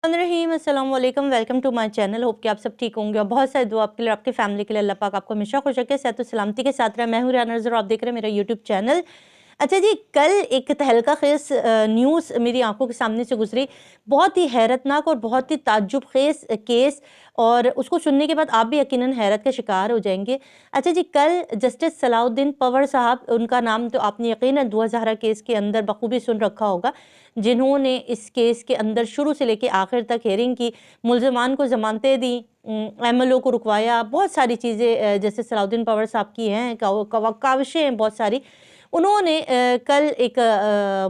रहीम अस्सलाम वालेकुम, welcome to my channel. Hope कि आप सब ठीक होंगे और बहुत सारी दुआ आपके लिए, आपकी फैमिली के लिए। अल्लाह पाक आपको हमेशा खुश रखे, सेहत और सलामती के साथ रहे। मैं हूँ रियान नज़र, आप देख रहे हैं मेरा यूट्यूब चैनल। अच्छा जी, कल एक तहलका खेज न्यूज़ मेरी आंखों के सामने से गुजरी, बहुत ही हैरतनाक और बहुत ही ताज्जुब खेज केस, और उसको सुनने के बाद आप भी यकीनन हैरत का शिकार हो जाएंगे। अच्छा जी, कल जस्टिस सलाउद्दीन पंवर साहब, उनका नाम तो आपने यकीनन 2000 केस के अंदर बखूबी सुन रखा होगा, जिन्होंने इस केस के अंदर शुरू से लेकर आखिर तक हेयरिंग की, मुल्ज़मान को ज़मानतें दी, एमएलओ को रुकवाया, बहुत सारी चीज़ें जैसे सलाउद्दीन पंवर साहब की हैं, काविशें हैं बहुत सारी। उन्होंने कल एक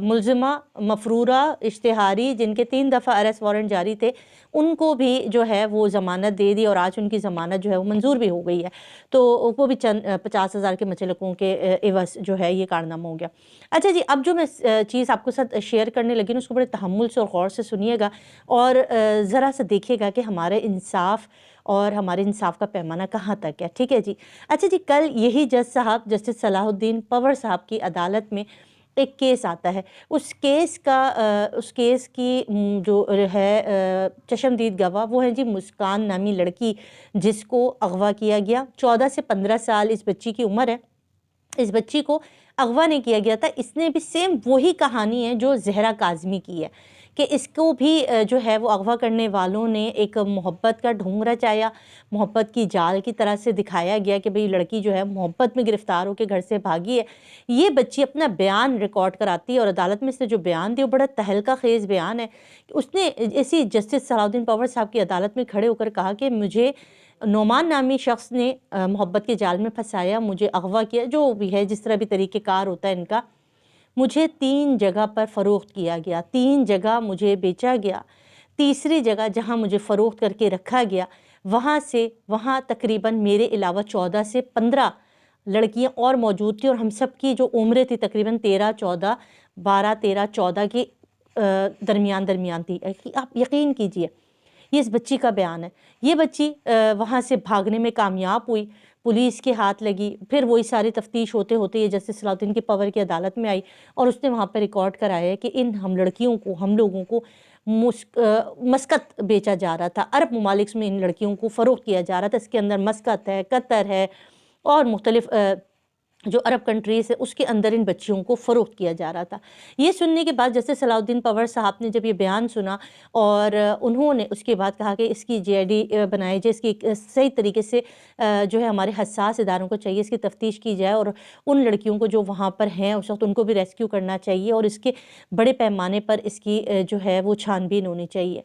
मुल्ज़िमा मफरूरा इश्तिहारी, जिनके 3 दफ़ा अरेस्ट वारंट जारी थे, उनको भी जो है वो ज़मानत दे दी और आज उनकी ज़मानत जो है वो मंजूर भी हो गई है। तो वो भी चंद 50,000 के मचलकों के एवज़ जो है ये कारनामा हो गया। अच्छा जी, अब जो मैं चीज़ आपके साथ शेयर करने लगी ना, उसको बड़े तहम्मुल से और गौर से सुनिएगा और ज़रा सा देखिएगा कि हमारे इंसाफ और हमारे इंसाफ का पैमाना कहाँ तक है। ठीक है जी। अच्छा जी, कल यही जज साहब, जस्टिस सलाहुद्दीन पंवर साहब की अदालत में एक केस आता है। उस केस की जो है चशमदीद गवाह वो है जी मुस्कान नामी लड़की, जिसको अगवा किया गया। 14 से 15 साल इस बच्ची की उम्र है। इस बच्ची को अगवा नहीं किया गया था। इसने भी सेम वही कहानी है जो ज़हरा काज़मी की है, कि इसको भी जो है वो अगवा करने वालों ने एक मोहब्बत का ढोंग रचाया, मोहब्बत की जाल की तरह से दिखाया गया कि भाई लड़की जो है मोहब्बत में गिरफ़्तार होकर घर से भागी है। ये बच्ची अपना बयान रिकॉर्ड कराती है और अदालत में इसने जो बयान दिया वो बड़ा तहलका खेज़ बयान है। उसने इसी जस्टिस सलाउद्दीन पंवर साहब की अदालत में खड़े होकर कहा कि मुझे नोमान नामी शख्स ने मोहब्बत के जाल में फंसाया, मुझे अगवा किया, जो भी है जिस तरह भी तरीक़ेकार होता है इनका, मुझे 3 जगह पर फ़रोख्त किया गया, 3 जगह मुझे बेचा गया। तीसरी जगह जहाँ मुझे फ़रोख्त करके रखा गया, वहाँ से वहाँ तकरीबन मेरे अलावा 14 से 15 लड़कियाँ और मौजूद थी, और हम सब की जो उम्रें थी तकरीबन 13, 14, 12, 13, 14 के दरमियान थी। आप यकीन कीजिए, ये इस बच्ची का बयान है। ये बच्ची वहाँ से भागने में कामयाब हुई, पुलिस के हाथ लगी, फिर वही सारी तफ्तीश होते होते ये जस्टिस सलाउद्दीन की पंवर की अदालत में आई और उसने वहाँ पर रिकॉर्ड कराया है कि इन हम लड़कियों को, हम लोगों को मस्कत बेचा जा रहा था। अरब ममालिक में इन लड़कियों को फ़रोख्त किया जा रहा था। इसके अंदर मस्कत है, कतर है और मुख्तलिफ़ जो अरब कंट्रीज़ है उसके अंदर इन बच्चियों को फ़रोख्त किया जा रहा था। ये सुनने के बाद जैसे सलाउद्दीन पंवर साहब ने जब ये बयान सुना और उन्होंने उसके बाद कहा कि इसकी जेआईडी बनाई जाए, इसकी सही तरीके से जो है हमारे हसास इदारों को चाहिए इसकी तफ्तीश की जाए, और उन लड़कियों को जो वहाँ पर हैं उस वक्त उनको भी रेस्क्यू करना चाहिए और इसके बड़े पैमाने पर इसकी जो है वो छानबीन होनी चाहिए।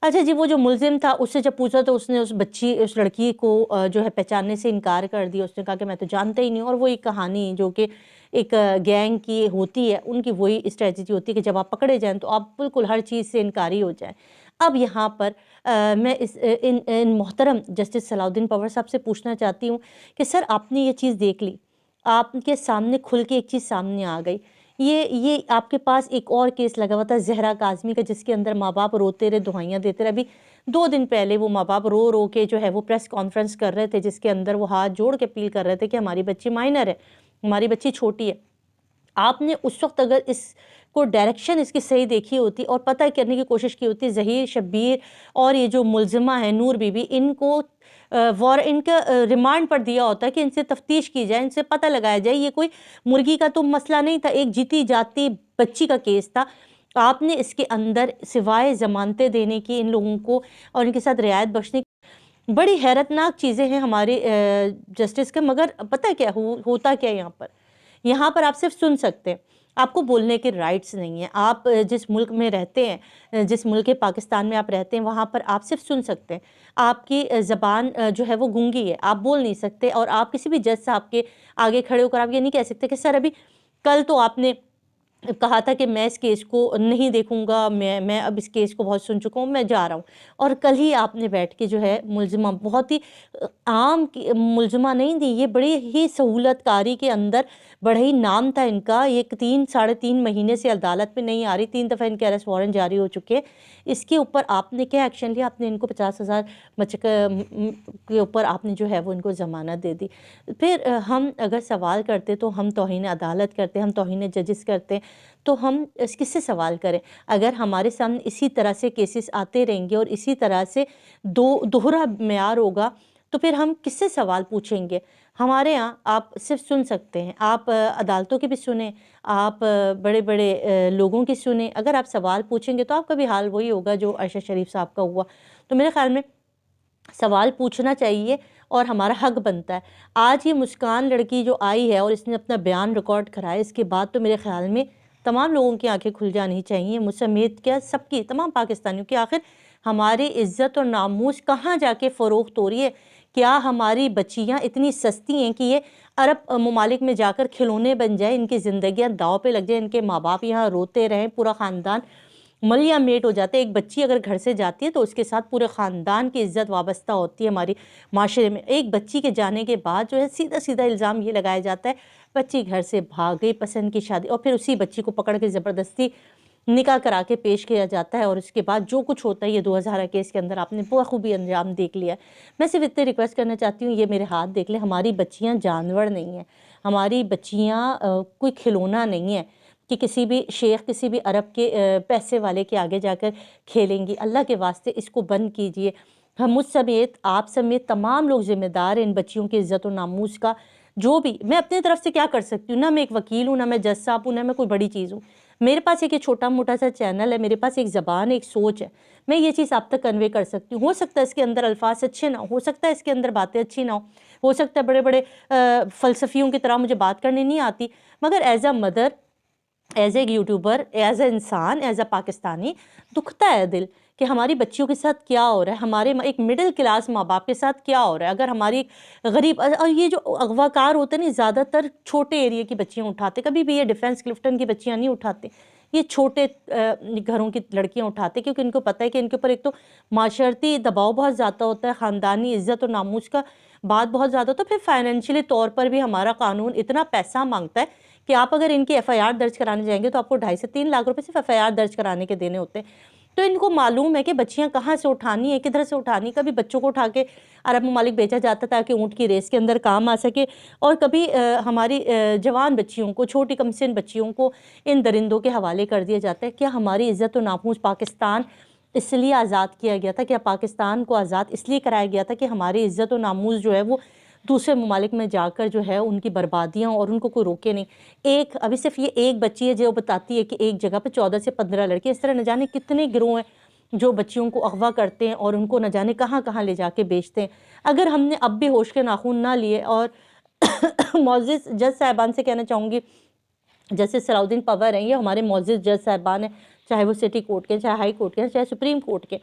अच्छा जी, वो जो मुल्ज़िम था उससे जब पूछा तो उसने उस लड़की को जो है पहचानने से इनकार कर दिया। उसने कहा कि मैं तो जानता ही नहीं। और वो एक कहानी जो कि एक गैंग की होती है, उनकी वही स्ट्रेटजी होती है कि जब आप पकड़े जाएँ तो आप बिल्कुल हर चीज़ से इनकारी हो जाएँ। अब यहाँ पर मैं इन मोहतरम जस्टिस सलाउद्दीन पंवर साहब से पूछना चाहती हूँ कि सर, आपने ये चीज़ देख ली, आपके सामने खुल के एक चीज़ सामने आ गई। ये आपके पास एक और केस लगा हुआ था ज़हरा काज़मी का, जिसके अंदर माँ बाप रोते रहे, दुहाइयाँ देते रहे। अभी 2 दिन पहले वो माँ बाप रो रो के जो है वो प्रेस कॉन्फ्रेंस कर रहे थे, जिसके अंदर वो हाथ जोड़ के अपील कर रहे थे कि हमारी बच्ची माइनर है, हमारी बच्ची छोटी है। आपने उस वक्त अगर इसको डायरेक्शन इसकी सही देखी होती और पता करने की कोशिश की होती, ज़हीर, शब्बीर और ये जो मुल्ज़िमा है नूर बीबी, इनको इनका रिमांड पर दिया होता है कि इनसे तफ्तीश की जाए, इनसे पता लगाया जाए। ये कोई मुर्गी का तो मसला नहीं था, एक जीती जाती बच्ची का केस था। आपने इसके अंदर सिवाय ज़मानतें देने की इन लोगों को और इनके साथ रियायत बख्शने की, बड़ी हैरतनाक चीज़ें हैं हमारे जस्टिस के। मगर पता है क्या होता क्या है यहाँ पर? यहाँ पर आप सिर्फ सुन सकते हैं, आपको बोलने के राइट्स नहीं है। आप जिस मुल्क में रहते हैं, जिस मुल्क पाकिस्तान में आप रहते हैं, वहाँ पर आप सिर्फ सुन सकते हैं। आपकी ज़बान जो है वो गूंगी है, आप बोल नहीं सकते। और आप किसी भी जज साहब के आगे खड़े होकर आप ये नहीं कह सकते कि सर, अभी कल तो आपने कहा था कि मैं इस केस को नहीं देखूंगा, मैं अब इस केस को बहुत सुन चुका हूँ, मैं जा रहा हूँ। और कल ही आपने बैठ के जो है मुल्ज़िमा, बहुत ही आम की मुल्ज़िमा नहीं थी, ये बड़ी ही सहूलतकारी के अंदर बड़ा ही नाम था इनका। ये 3 साढ़े 3 महीने से अदालत में नहीं आ रही, 3 दफ़ा इनके अरेस्ट वारंट जारी हो चुके हैं। इसके ऊपर आपने क्या एक्शन लिया? आपने इनको 50,000 के ऊपर आपने जो है वो इनको ज़मानत दे दी। फिर हम अगर सवाल करते तो हम तौहीन अदालत करते, हम तौहीन जजिस करते, تو ہم کس سے سوال کریں؟ اگر ہمارے سامنے اسی طرح سے کیسز آتے رہیں گے اور اسی طرح سے دوہرا معیار ہوگا تو پھر ہم کس سے سوال پوچھیں گے؟ ہمارے ہاں آپ صرف سن سکتے ہیں، آپ عدالتوں کی بھی سنیں، آپ بڑے بڑے لوگوں کی سنیں، اگر آپ سوال پوچھیں گے تو آپ کا بھی حال وہی ہوگا جو عائشہ شریف صاحب کا ہوا۔ تو میرے خیال میں سوال پوچھنا چاہیے اور ہمارا حق بنتا ہے۔ آج یہ مسکان لڑکی جو آئی ہے اور اس نے اپنا بیان ریکارڈ کرایا، اس کے بعد تو میرے خیال میں تمام لوگوں کی آنکھیں کھل جانی چاہیے، مجھ سمیت کیا سب کی، تمام پاکستانیوں کی۔ آخر ہماری عزت اور ناموس کہاں جا کے فروخت ہو رہی ہے؟ کیا ہماری بچیاں اتنی سستی ہیں کہ یہ عرب ممالک میں جا کر کھلونے بن جائیں، ان کی زندگیاں داؤ پہ لگ جائیں، ان کے ماں باپ یہاں روتے رہیں، پورا خاندان ملیا میٹ ہو جاتے؟ ایک بچی اگر گھر سے جاتی ہے تو اس کے ساتھ پورے خاندان کی عزت وابستہ ہوتی ہے ہماری معاشرے میں۔ ایک بچی کے جانے کے بعد جو ہے سیدھا سیدھا الزام یہ لگایا جاتا ہے بچی گھر سے بھاگ گئی، پسند کی شادی، اور پھر اسی بچی کو پکڑ کے زبردستی نکاح کرا کے پیش کیا جاتا ہے، اور اس کے بعد جو کچھ ہوتا ہے یہ 2000 کیس کے اندر آپ نے بخوبی انجام دیکھ لیا ہے۔ میں صرف اتنے ریکویسٹ کرنا چاہتی ہوں، یہ میرے ہاتھ دیکھ لیں، ہماری بچیاں جانور نہیں ہیں، ہماری بچیاں کوئی کھلونا نہیں ہے کہ کسی بھی شیخ، کسی بھی عرب کے پیسے والے کے آگے جا کر کھیلیں گی۔ اللہ کے واسطے اس کو بند کیجئے۔ ہم مجھ سمیت، آپ سمیت تمام لوگ ذمہ دار ہیں ان بچیوں کی عزت و ناموس کا۔ جو بھی میں اپنے طرف سے کیا کر سکتی ہوں، نہ میں ایک وکیل ہوں، نہ میں جج صاحب ہوں، نہ میں کوئی بڑی چیز ہوں۔ میرے پاس ایک چھوٹا موٹا سا چینل ہے، میرے پاس ایک زبان، ایک سوچ ہے، میں یہ چیز آپ تک کنوے کر سکتی ہوں۔ ہو سکتا ہے اس کے اندر الفاظ اچھے نہ ہو سکتا ہے اس کے اندر باتیں اچھی نہ ہو سکتا ہے بڑے بڑے فلسفیوں کی طرح مجھے بات کرنے نہیں آتی، مگر as a mother, as a YouTuber, as a انسان، ایز اے پاکستانی دکھتا ہے دل کہ ہماری بچیوں کے ساتھ کیا ہو رہا ہے، ہمارے ایک مڈل کلاس ماں باپ کے ساتھ کیا ہو رہا ہے۔ اگر ہماری غریب، اور یہ جو اغوا کار ہوتے ہیں زیادہ تر چھوٹے ایریے کی بچیاں اٹھاتے، کبھی بھی یہ ڈیفنس کلفٹن کی بچیاں نہیں اٹھاتے، یہ چھوٹے گھروں کی لڑکیاں اٹھاتے، کیونکہ ان کو پتہ ہے کہ ان کے اوپر ایک تو معاشرتی دباؤ بہت زیادہ ہوتا ہے، خاندانی عزت اور ناموس کا بات بہت زیادہ ہوتا ہے، پھر فائنینشلی طور پر بھی ہمارا قانون اتنا پیسہ مانگتا ہے کہ آپ اگر ان کی ایف آئی آر درج کرانے جائیں گے تو آپ کو 2.5 سے 3 لاکھ روپے صرف ایف آئی آر درج کرانے کے دینے ہوتے ہیں۔ تو ان کو معلوم ہے کہ بچیاں کہاں سے اٹھانی ہے، کدھر سے اٹھانی۔ کبھی بچوں کو اٹھا کے عرب ممالک بیچا جاتا تاکہ اونٹ کی ریس کے اندر کام آ سکے، اور کبھی ہماری جوان بچیوں کو، چھوٹی کم سن بچیوں کو ان درندوں کے حوالے کر دیا جاتا ہے۔ کیا ہماری عزت و ناموس پاکستان اس لیے آزاد کیا گیا تھا، کیا پاکستان کو آزاد اس لیے کرایا گیا تھا کہ ہماری عزت و ناموس جو ہے وہ دوسرے ممالک میں جا کر جو ہے ان کی بربادیاں اور ان کو کوئی روکے نہیں؟ ابھی صرف یہ ایک بچی ہے جو بتاتی ہے کہ ایک جگہ پہ 14 سے 15 لڑکے، اس طرح نہ جانے کتنے گروہ ہیں جو بچیوں کو اغوا کرتے ہیں اور ان کو نہ جانے کہاں کہاں لے جا کے بیچتے ہیں۔ اگر ہم نے اب بھی ہوش کے ناخن نہ لیے، اور معزز جج صاحبان سے کہنا چاہوں گی، جیسے صلاح الدین پور ہیں، یہ ہمارے معزز جج صاحبان ہیں، چاہے وہ سٹی کورٹ کے، چاہے ہائی کورٹ کے، چاہے سپریم کورٹ کے،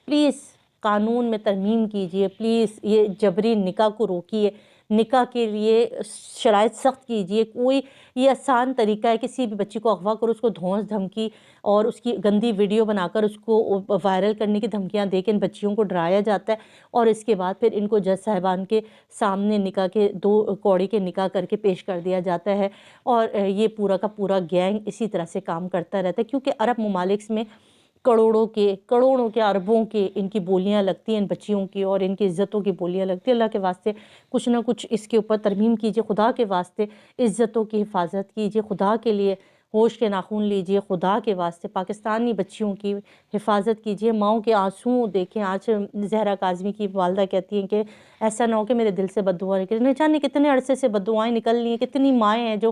پلیز قانون میں ترمیم کیجئے، پلیز یہ جبری نکاح کو روکیے، نکاح کے لیے شرائط سخت کیجئے۔ کوئی یہ آسان طریقہ ہے، کسی بھی بچی کو اغوا کرو، اس کو دھونس دھمکی اور اس کی گندی ویڈیو بنا کر اس کو وائرل کرنے کی دھمکیاں دے کے ان بچیوں کو ڈرایا جاتا ہے، اور اس کے بعد پھر ان کو جج صاحبان کے سامنے نکاح کے 2 کوڑی کے نکاح کر کے پیش کر دیا جاتا ہے، اور یہ پورا کا پورا گینگ اسی طرح سے کام کرتا رہتا ہے، کیونکہ عرب ممالک میں کروڑوں کے اربوں کے ان کی بولیاں لگتی ہیں ان بچیوں کی، اور ان کی عزتوں کی بولیاں لگتی ہیں۔ اللہ کے واسطے کچھ نہ کچھ اس کے اوپر ترمیم کیجئے، خدا کے واسطے عزتوں کی حفاظت کیجئے، خدا کے لیے ہوش کے ناخن لیجئے، خدا کے واسطے پاکستانی بچیوں کی حفاظت کیجئے۔ ماؤں کے آنسوں دیکھیں، آج زہرا کاظمی کی والدہ کہتی ہیں کہ ایسا نہ ہو کہ میرے دل سے بد دعا نکلے۔ نہ جانے کتنے عرصے سے بد دعائیں نکل رہی ہیں، کتنی مائیں ہیں جو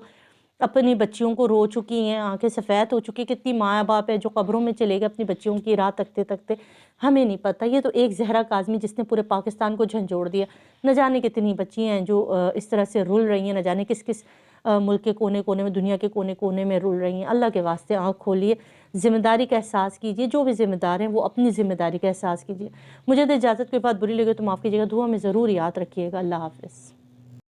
اپنی بچیوں کو رو چکی ہیں، آنکھیں سفید ہو چکی، کتنی ماں باپ ہے جو قبروں میں چلے گئے اپنی بچیوں کی راہ تکتے تکتے، ہمیں نہیں پتہ۔ یہ تو ایک زہرا کاظمی جس نے پورے پاکستان کو جھنجھوڑ دیا، نہ جانے کتنی بچی ہیں جو اس طرح سے رول رہی ہیں، نہ جانے کس کس ملک کے کونے کونے میں، دنیا کے کونے کونے میں رول رہی ہیں۔ اللہ کے واسطے آنکھ کھولیے، ذمہ داری کا احساس کیجئے، جو بھی ذمہ دار ہیں وہ اپنی ذمہ داری کا احساس کیجئے۔ مجھے تو اجازت، کوئی بات بری لگے تو معاف کیجئے گا، دعا میں ضرور یاد رکھیے گا۔ اللہ حافظ۔